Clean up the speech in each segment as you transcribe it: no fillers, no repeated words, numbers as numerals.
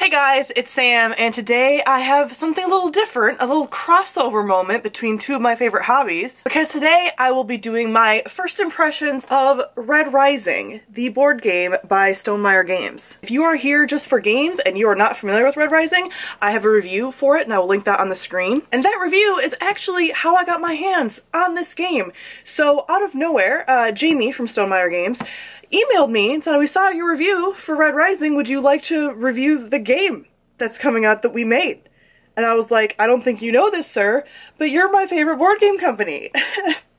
Hey guys, it's Sam, and today I have something a little different, a little crossover moment between two of my favorite hobbies, because today I will be doing my first impressions of Red Rising, the board game by Stonemaier Games. If you are here just for games and you are not familiar with Red Rising, I have a review for it and I will link that on the screen. And that review is actually how I got my hands on this game. So out of nowhere, Jamie from Stonemaier Games emailed me and said, "We saw your review for Red Rising, would you like to review the game that's coming out that we made?" And I was like, "I don't think you know this, sir, but you're my favorite board game company."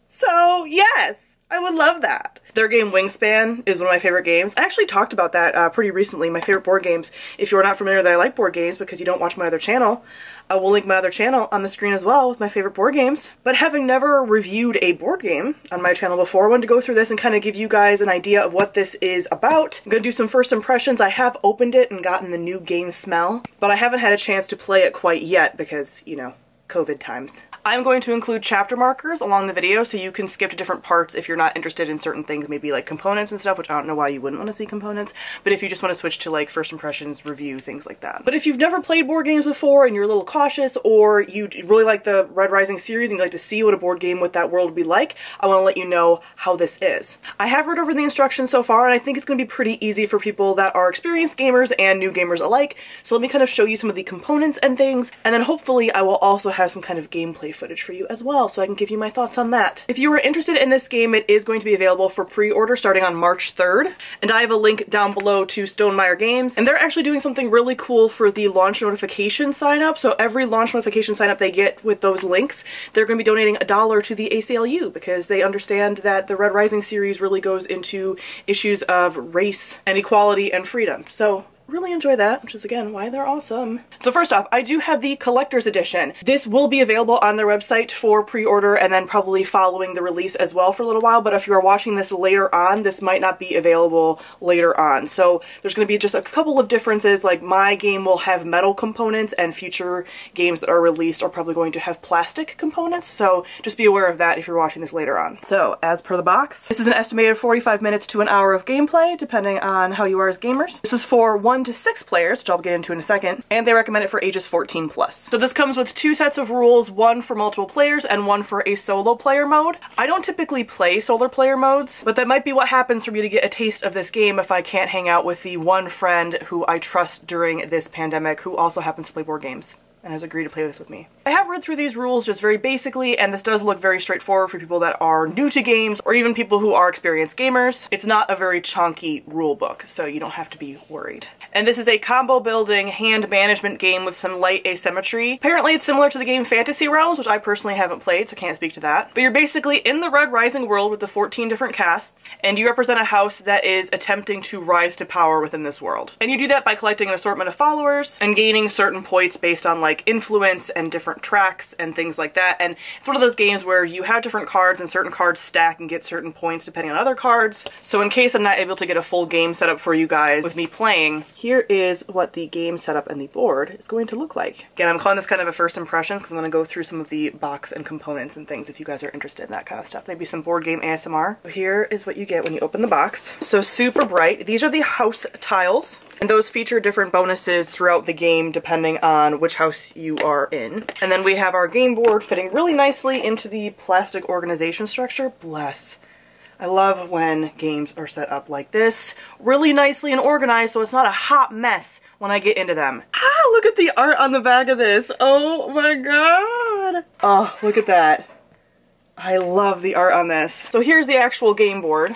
So yes, I would love that. Their game Wingspan is one of my favorite games. I actually talked about that pretty recently, my favorite board games. If you're not familiar that I like board games because you don't watch my other channel, I will link my other channel on the screen as well with my favorite board games. But having never reviewed a board game on my channel before, I wanted to go through this and kind of give you guys an idea of what this is about. I'm going to do some first impressions. I have opened it and gotten the new game smell, but I haven't had a chance to play it quite yet because, you know, COVID times. I'm going to include chapter markers along the video so you can skip to different parts if you're not interested in certain things, maybe like components and stuff, which I don't know why you wouldn't want to see components, but if you just want to switch to like first impressions, review, things like that. But if you've never played board games before and you're a little cautious, or you really like the Red Rising series and you'd like to see what a board game with that world would be like, I want to let you know how this is. I have read over the instructions so far and I think it's going to be pretty easy for people that are experienced gamers and new gamers alike. So let me kind of show you some of the components and things, and then hopefully I will also have some kind of gameplay footage for you as well, so I can give you my thoughts on that. If you are interested in this game, it is going to be available for pre-order starting on March 3rd, and I have a link down below to Stonemaier Games, and they're actually doing something really cool for the launch notification sign up. So every launch notification sign up they get with those links, they're going to be donating $1 to the ACLU because they understand that the Red Rising series really goes into issues of race and equality and freedom. So really enjoy that, which is again why they're awesome. So first off, I do have the collector's edition. This will be available on their website for pre-order and then probably following the release as well for a little while, but if you are watching this later on, this might not be available later on. So there's going to be just a couple of differences, like my game will have metal components and future games that are released are probably going to have plastic components, so just be aware of that if you're watching this later on. So as per the box, this is an estimated 45 minutes to an hour of gameplay depending on how you are as gamers. This is for 1 to 6 players, which I'll get into in a second, and they recommend it for ages 14 plus. So this comes with 2 sets of rules, one for multiple players and one for a solo player mode. I don't typically play solo player modes, but that might be what happens for me to get a taste of this game if I can't hang out with the one friend who I trust during this pandemic who also happens to play board games and has agreed to play this with me. I have read through these rules just very basically, and this does look very straightforward for people that are new to games or even people who are experienced gamers. It's not a very chunky rule book, so you don't have to be worried. And this is a combo building hand management game with some light asymmetry. Apparently it's similar to the game Fantasy Realms, which I personally haven't played, so can't speak to that. But you're basically in the Red Rising world with the 14 different casts, and you represent a house that is attempting to rise to power within this world. And you do that by collecting an assortment of followers and gaining certain points based on like influence and different tracks and things like that. And it's one of those games where you have different cards and certain cards stack and get certain points depending on other cards. So in case I'm not able to get a full game setup for you guys with me playing, here is what the game setup and the board is going to look like. Again, I'm calling this kind of a first impressions because I'm going to go through some of the box and components and things if you guys are interested in that kind of stuff. Maybe some board game ASMR. So here is what you get when you open the box. So super bright. These are the house tiles, and those feature different bonuses throughout the game depending on which house you are in. And then we have our game board fitting really nicely into the plastic organization structure. Bless. I love when games are set up like this, really nicely and organized so it's not a hot mess when I get into them. Ah, look at the art on the back of this. Oh my god. Oh, look at that. I love the art on this. So here's the actual game board.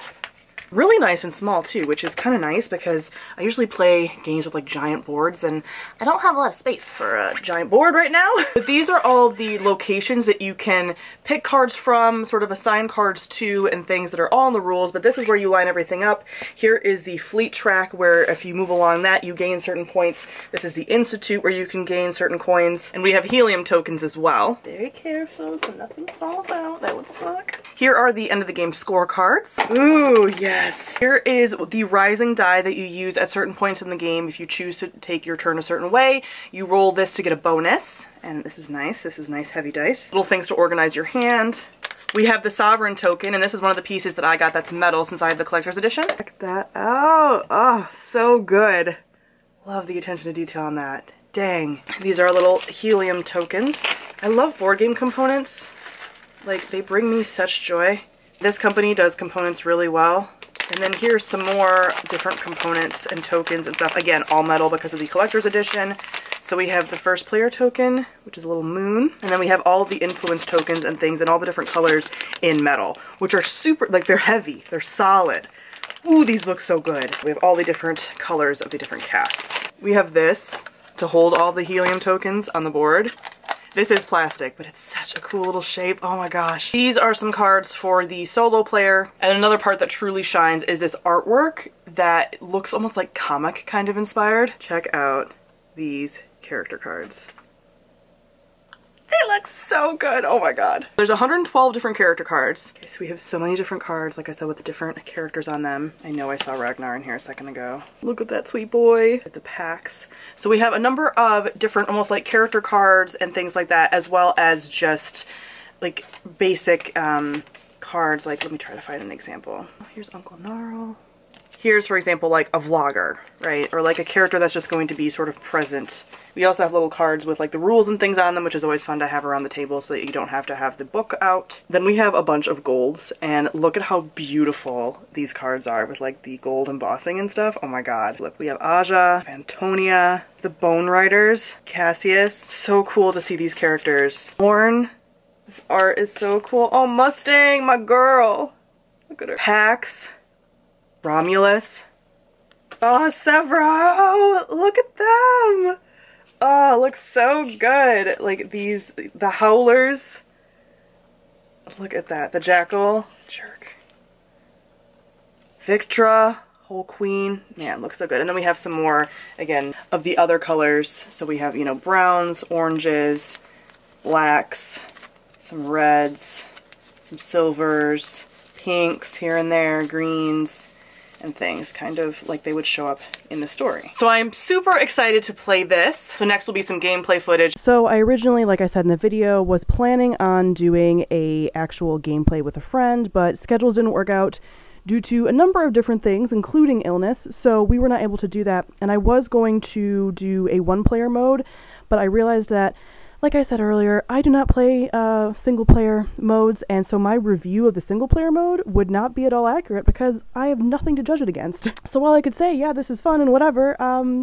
Really nice and small too, which is kind of nice because I usually play games with like giant boards and I don't have a lot of space for a giant board right now. But these are all of the locations that you can pick cards from, sort of assign cards to, and things that are all in the rules, but this is where you line everything up. Here is the fleet track where if you move along that you gain certain points. This is the institute where you can gain certain coins, and we have helium tokens as well. Very careful so nothing falls out, that would suck. Here are the end of the game scorecards. Ooh, yeah. Yes. Here is the rising die that you use at certain points in the game. If you choose to take your turn a certain way, you roll this to get a bonus. And this is nice. This is nice heavy dice. Little things to organize your hand. We have the Sovereign token, and this is one of the pieces that I got that's metal since I have the collector's edition. Check that out. Oh, so good. Love the attention to detail on that. Dang. These are little helium tokens. I love board game components. Like, they bring me such joy. This company does components really well. And then here's some more different components and tokens and stuff. Again, all metal because of the collector's edition. So we have the first player token, which is a little moon. And then we have all of the influence tokens and things in all the different colors in metal, which are super, like, they're heavy, they're solid. Ooh, these look so good. We have all the different colors of the different casts. We have this to hold all the helium tokens on the board. This is plastic, but it's such a cool little shape. Oh my gosh. These are some cards for the solo player. And another part that truly shines is this artwork that looks almost like comic kind of inspired. Check out these character cards. They look so good. Oh my god. There's 112 different character cards. Okay, so we have so many different cards, like I said, with the different characters on them. I know I saw Ragnar in here a second ago. Look at that sweet boy. At the packs. So we have a number of different almost like character cards and things like that, as well as just like basic cards. Like, let me try to find an example. Here's Uncle Gnarl. Here's, for example, like a vlogger, right? Or like a character that's just going to be sort of present. We also have little cards with like the rules and things on them, which is always fun to have around the table so that you don't have to have the book out. Then we have a bunch of golds, and look at how beautiful these cards are with like the gold embossing and stuff. Oh my god. Look, we have Aja, Antonia, the Bone Riders, Cassius. So cool to see these characters. Orn. This art is so cool. Oh, Mustang, my girl. Look at her. Pax. Romulus. Oh, Severo! Look at them! Oh, looks so good. Like these, the Howlers. Look at that. The Jackal. Jerk. Victra. Whole Queen. Man, looks so good. And then we have some more, again, of the other colors. So we have, you know, browns, oranges, blacks, some reds, some silvers, pinks here and there, greens, and things, kind of like they would show up in the story. So I'm super excited to play this. So next will be some gameplay footage. So I originally, like I said in the video, was planning on doing a actual gameplay with a friend, but schedules didn't work out due to a number of different things, including illness, so we were not able to do that. And I was going to do a one-player mode, but I realized that, like I said earlier, I do not play single-player modes, and so my review of the single-player mode would not be at all accurate because I have nothing to judge it against. So while I could say, yeah, this is fun and whatever,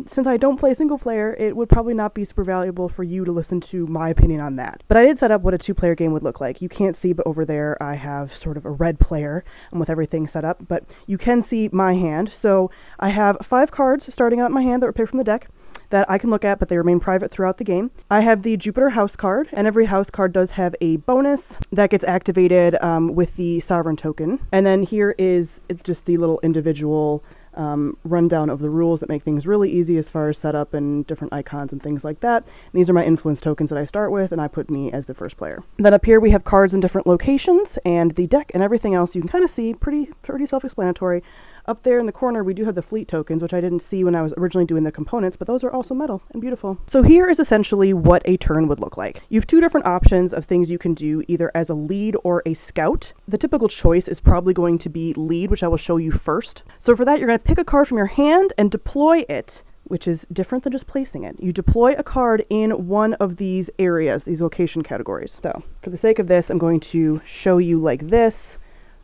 since I don't play single-player, it would probably not be super valuable for you to listen to my opinion on that. But I did set up what a two-player game would look like. You can't see, but over there I have sort of a red player with everything set up, but you can see my hand. So I have 5 cards starting out in my hand that were picked from the deck that I can look at, but they remain private throughout the game. I have the Jupiter house card, and every house card does have a bonus that gets activated with the sovereign token. And then here is just the little individual rundown of the rules that make things really easy as far as setup and different icons and things like that. And these are my influence tokens that I start with, and I put me as the first player. Then up here we have cards in different locations, and the deck and everything else you can kind of see, pretty self-explanatory. Up there in the corner, we do have the fleet tokens, which I didn't see when I was originally doing the components, but those are also metal and beautiful. So here is essentially what a turn would look like. You have 2 different options of things you can do, either as a lead or a scout. The typical choice is probably going to be lead, which I will show you first. So for that, you're going to pick a card from your hand and deploy it, which is different than just placing it. You deploy a card in one of these areas, these location categories. So for the sake of this, I'm going to show you like this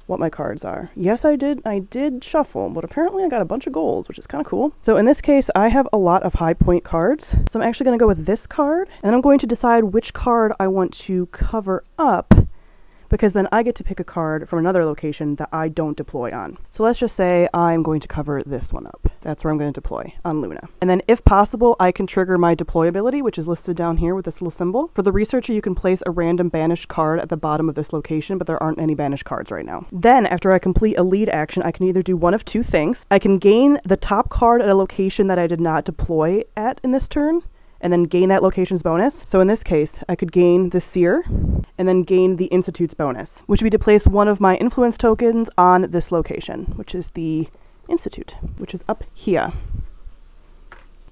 what my cards are. Yes, I did shuffle, but apparently I got a bunch of golds, which is kind of cool. So in this case, I have a lot of high point cards. So I'm actually going to go with this card, and then I'm going to decide which card I want to cover up, because then I get to pick a card from another location that I don't deploy on. So let's just say I'm going to cover this one up. That's where I'm going to deploy, on Luna. And then if possible, I can trigger my deploy ability, which is listed down here with this little symbol. For the researcher, you can place a random banished card at the bottom of this location, but there aren't any banished cards right now. Then, after I complete a lead action, I can either do one of 2 things. I can gain the top card at a location that I did not deploy at in this turn, and then gain that location's bonus. So in this case, I could gain the Seer, and then gain the Institute's bonus, which would be to place one of my influence tokens on this location, which is the Institute, which is up here.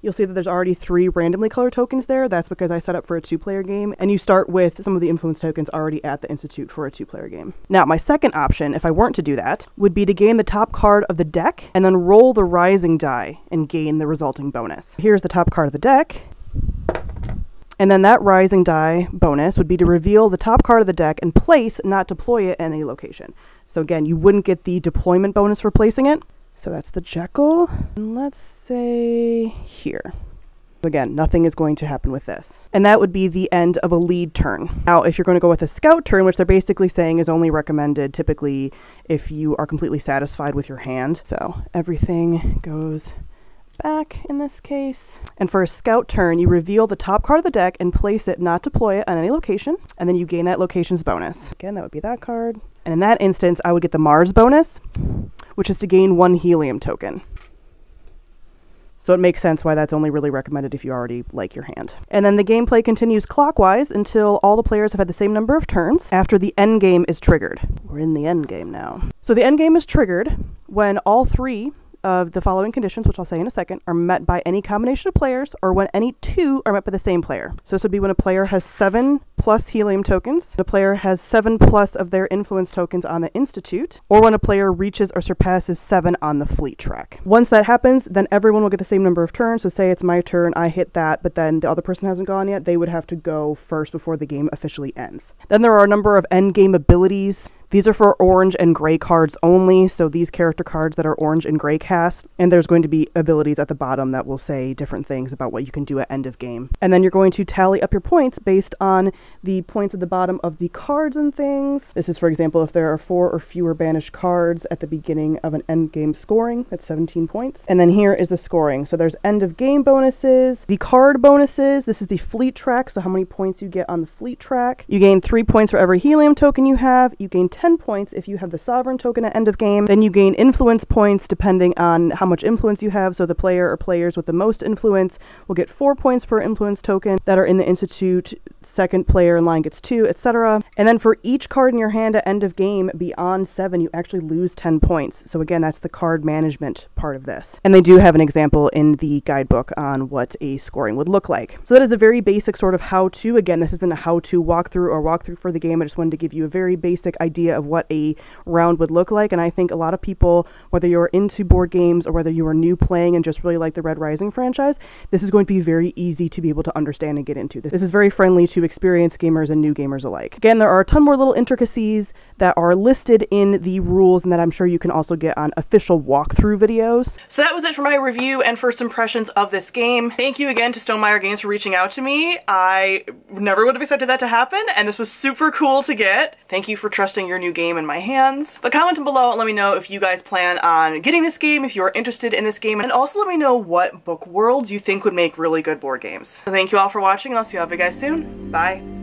you'll see that there's already 3 randomly colored tokens there. That's because I set up for a 2-player game, and you start with some of the influence tokens already at the Institute for a 2-player game. Now, my second option, if I weren't to do that, would be to gain the top card of the deck and then roll the rising die and gain the resulting bonus. Here's the top card of the deck. And then that rising die bonus would be to reveal the top card of the deck and place, not deploy it at any location. So again, you wouldn't get the deployment bonus for placing it. So that's the Jekyll. And let's say here. Again, nothing is going to happen with this. And that would be the end of a lead turn. Now, if you're going to go with a scout turn, which they're basically saying is only recommended typically if you are completely satisfied with your hand. So everything goes back in this case. And for a scout turn, you reveal the top card of the deck and place it, not deploy it, on any location, and then you gain that location's bonus. Again, that would be that card. And in that instance, I would get the Mars bonus, which is to gain 1 helium token. So it makes sense why that's only really recommended if you already like your hand. And then the gameplay continues clockwise until all the players have had the same number of turns after the end game is triggered. We're in the end game now. So the end game is triggered when all 3 of the following conditions, which I'll say in a second, are met by any combination of players, or when any 2 are met by the same player. So this would be when a player has 7 plus helium tokens, a player has 7 plus of their influence tokens on the Institute, or when a player reaches or surpasses 7 on the fleet track. Once that happens, then everyone will get the same number of turns. So say it's my turn, I hit that, but then the other person hasn't gone yet, they would have to go first before the game officially ends. Then there are a number of end game abilities. These are for orange and gray cards only, so these character cards that are orange and gray cast, and there's going to be abilities at the bottom that will say different things about what you can do at end of game. And then you're going to tally up your points based on the points at the bottom of the cards and things. This is, for example, if there are 4 or fewer banished cards at the beginning of an end game scoring, that's 17 points. And then here is the scoring. So there's end of game bonuses, the card bonuses, this is the fleet track, so how many points you get on the fleet track. You gain 3 points for every helium token you have, you gain 10 points if you have the sovereign token at end of game. Then you gain influence points depending on how much influence you have. So the player or players with the most influence will get 4 points per influence token that are in the Institute. Second player in line gets 2, etc. And then for each card in your hand at end of game beyond 7, you actually lose 10 points. So again, that's the card management part of this. And they do have an example in the guidebook on what a scoring would look like. So that is a very basic sort of how-to. Again, this isn't a how-to walkthrough or walkthrough for the game. I just wanted to give you a very basic idea of what a round would look like. And I think a lot of people, whether you're into board games or whether you are new playing and just really like the Red Rising franchise, this is going to be very easy to be able to understand and get into. This is very friendly to experienced gamers and new gamers alike. Again, there are a ton more little intricacies that are listed in the rules and that I'm sure you can also get on official walkthrough videos. So that was it for my review and first impressions of this game. Thank you again to Stonemaier Games for reaching out to me. I never would have expected that to happen, and this was super cool to get. Thank you for trusting your new game in my hands. But comment below and let me know if you guys plan on getting this game, if you're interested in this game, and also let me know what book worlds you think would make really good board games. So thank you all for watching, and I'll see you guys soon. Bye.